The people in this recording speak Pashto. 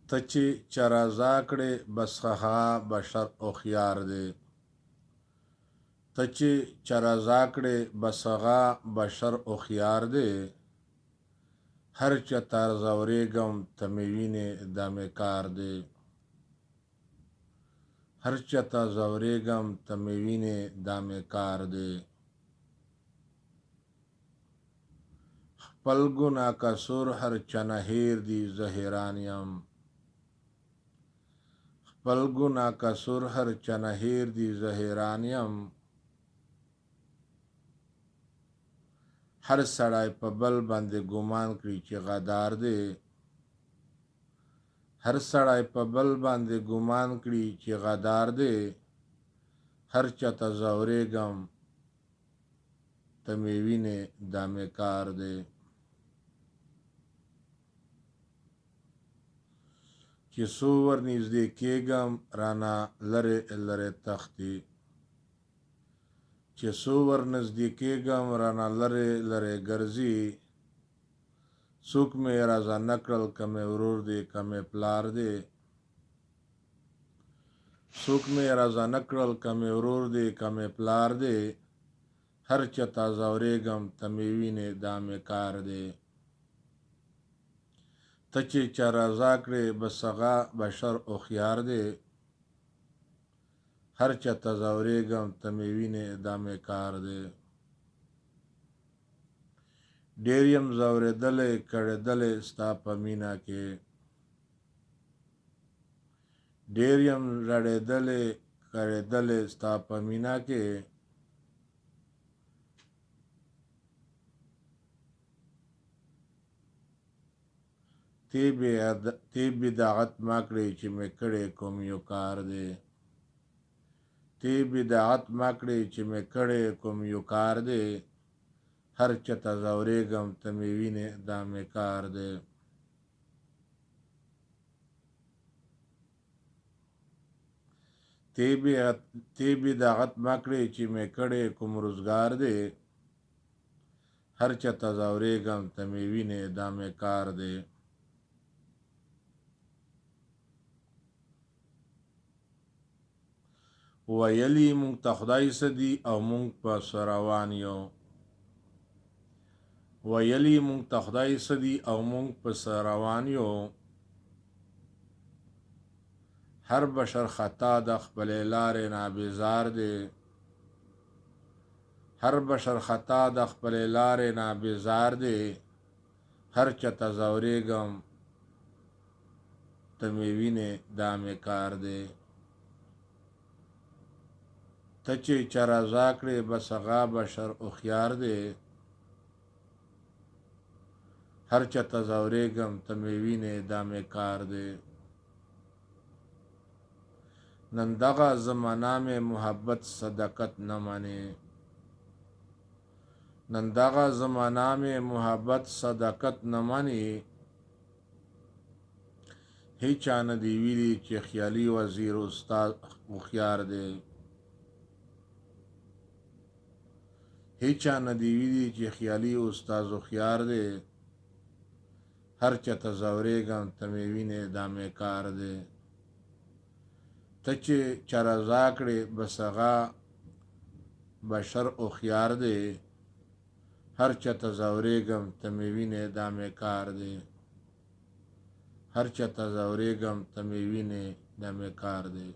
ته چې چرازا کړې بس هغه بشر هوښیار دی. ته چې چرازا کړې بس هغه بشر هوښیار دی. هر چته زورېږم ته مې وینې دا مې کار دی. هر چته زورېږم ته مې وینې دا مې کار دی. خپل ګناه قصور هر چنه هیر دی زه حیران یم. خپل ګناه قصور هر چنه هیر دی زه حیران یم. هر سړی په بل باندې ګمان کړي چې غدار دی. هر سړی په بل باندې ګمان کړي چې غدار دی. هر چته زورېږم ته مې وینې دا مې کار دی. چې څو ورنږدې کېږم رانه لرې لرې تښتي. چې څو ورنږدې کېږم رانه لرې لرې ګرځي. څوک مې رازه نه کړل که مې ورور دی که مې پلار دی. څوک مې رازه نه کړل که مې ورور دی که مې پلار دی. هر چته زورېږم ته مې وینې دا مې کار دی. ته چې چرازا کړې بس هغه بشر هوښیار دی. هر چته زورېږم ته مې وینې دا مې کار دی. ډېر یم زورېدلی کړېدلی ستا په مینه کې. ډېر یم ژړېدلی کړېدلی ستا په مینه کې. تی بدعت ما کړی چې مې کړی کوم یو کار دی. تی بدعت ما کړی چې مې کړی کوم یو کار دی. هر چته زورېږم ته مې وینې دا مې کار دی. تی بدعت ما کړی چې مې کړی کوم روزګار دی. هر چته زورېږم ته مې وینې دا مې کار دی. ویلی مونږ ته خدای څه دي او مونږ په څه روان یو. ویلی مونږ ته خدای څه دي او مونږ په څه روان یو. هر بشر خطا د خپلې لارې نه بیزار دی. هر بشر خطا د خپلې لارې نه بیزار دی. هر چته زورېږم ته مې وینې دا مې کار دی. ته چې چرازا کړې بس هغه بشر هوښیار دی. هر چته زورېږم ته مې وینې دا مې کار دی. نن دغه زمانه مې محبت صداقت نه منې. نن دغه زمانه مې محبت صداقت نه منې. هیچا نه دی ویلي چې خیالي وزیر استاد هوښیار دی. هیچا نه دی ویلي چې خیالي استاد هوښیار دی. هر چته زورېږم ته مې وینې دا مې کار دی. ته چې چرازا کړې بس هغه بشر هوښیار دی. هر چته زورېږم ته مې وینې دا مې کار دی. هر چته زورېږم ته مې وینې دا مې کار دی.